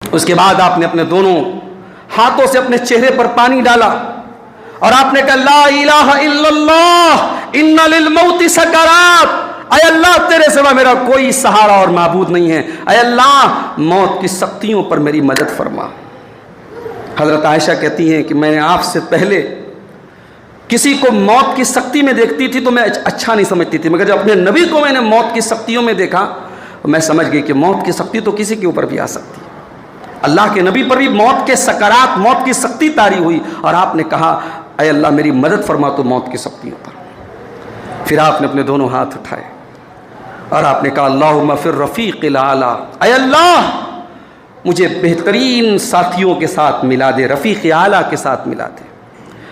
اس کے بعد آپ نے اپنے دونوں ہاتھوں سے اپنے چہرے پر پانی ڈالا اور آپ نے کہا لا الہ الا اللہ ان للموت سکرات، اے اللہ تیرے سوا میرا کوئی سہارا اور معبود نہیں ہے، اے اللہ موت کی سختیوں پر میری مدد فرما۔ حضرت عائشہ کہتی ہیں کہ میں نے آپ سے پہلے کسی کو موت کی سختی میں دیکھتی تھی تو میں اچھا نہیں سمجھتی تھی، مگر جب اپنے نبی کو میں نے موت کی سختیوں میں دیکھا تو میں سمجھ گئی کہ موت کی سختی تو کسی کے اوپر بھی آ سکتی ہے۔ اللہ کے نبی پر بھی موت کے سکرات، موت کی سختی طاری ہوئی اور آپ نے کہا اے اللہ میری مدد فرما تو موت کی سختیوں پر۔ پھر آپ نے اپنے دونوں ہاتھ اٹھائے اور آپ نے کہا اللہم فی الرفیق الاعلی، اے اللہ مجھے بہترین ساتھیوں کے ساتھ ملا دے، رفیق اعلیٰ کے ساتھ ملا دے،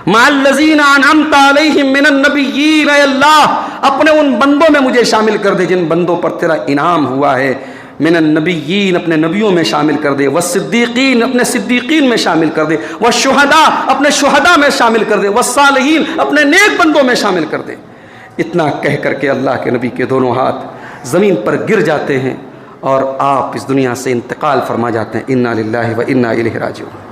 مع الذین انعمت علیہم من النبیین، اے اللہ اپنے ان بندوں میں مجھے شامل کر دے جن بندوں پر تیرا انعام ہوا ہے، من النبیین اپنے نبیوں میں شامل کر دے، والصدیقین اپنے صدیقین میں شامل کر دے، والشہداء اپنے شہداء میں شامل کر دے، والصالحین اپنے نیک بندوں میں شامل کر دے۔ اتنا کہہ کر کے اللہ کے نبی کے دونوں ہاتھ زمین پر گر جاتے ہیں اور آپ اس دنیا سے انتقال فرما جاتے ہیں۔ انا للہ و انا الیہ راجعون۔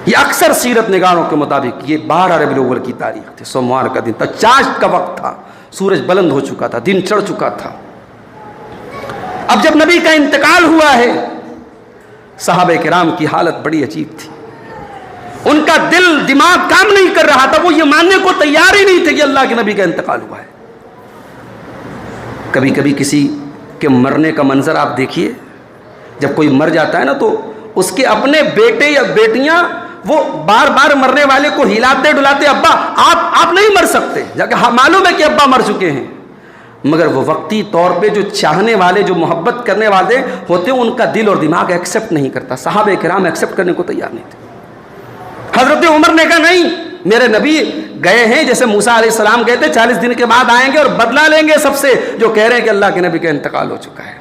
یہ اکثر سیرت نگاروں کے مطابق یہ 12 ربیع الاول کی تاریخ تھی، سوموار کا دن تھا، چاشت کا وقت تھا، سورج بلند ہو چکا تھا، دن چڑھ چکا تھا۔ اب جب نبی کا انتقال ہوا ہے صحابہ کرام کی حالت بڑی عجیب تھی، ان کا دل دماغ کام نہیں کر رہا تھا، وہ یہ ماننے کو تیار ہی نہیں تھے کہ اللہ کے نبی کا انتقال ہوا ہے۔ کبھی کبھی کسی کے مرنے کا منظر آپ دیکھیے، جب کوئی مر جاتا ہے نا تو اس کے اپنے بیٹے یا بیٹیاں وہ بار بار مرنے والے کو ہلاتے ڈلاتے، ابا آپ نہیں مر سکتے، جبکہ معلوم ہے کہ ابا مر چکے ہیں، مگر وہ وقتی طور پہ جو چاہنے والے، جو محبت کرنے والے ہوتے ہیں، ان کا دل اور دماغ ایکسیپٹ نہیں کرتا۔ صحابہ کرام ایکسیپٹ کرنے کو تیار نہیں تھے۔ حضرت عمر نے کہا نہیں، میرے نبی گئے ہیں جیسے موسیٰ علیہ السلام گئے تھے، 40 دن کے بعد آئیں گے اور بدلہ لیں گے سب سے جو کہہ رہے ہیں کہ اللہ کے نبی کا انتقال ہو چکا ہے۔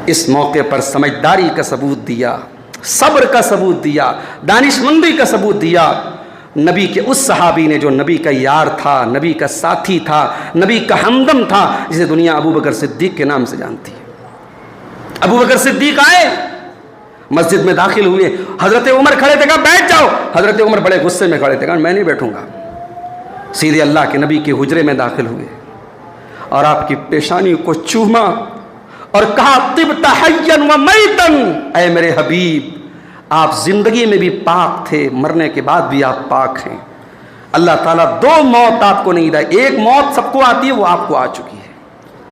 اس موقع پر سمجھداری کا ثبوت دیا، صبر کا ثبوت دیا، دانشمندی کا ثبوت دیا نبی کے اس صحابی نے جو نبی کا یار تھا، نبی کا ساتھی تھا، نبی کا ہمدم تھا، جسے دنیا ابو بکر صدیق کے نام سے جانتی ہے۔ ابو بکر صدیق آئے، مسجد میں داخل ہوئے، حضرت عمر کھڑے تھے، کہا بیٹھ جاؤ۔ حضرت عمر بڑے غصے میں کھڑے تھے، کہا میں نہیں بیٹھوں گا۔ سیدھے اللہ کے نبی کے حجرے میں داخل ہوئے اور آپ کی پیشانی کو چوما اور کہا طبت حیا و میتا، اے میرے حبیب آپ زندگی میں بھی پاک تھے، مرنے کے بعد بھی آپ پاک ہیں۔ اللہ تعالیٰ 2 موت آپ کو نہیں دی، ایک موت سب کو آتی ہے وہ آپ کو آ چکی ہے۔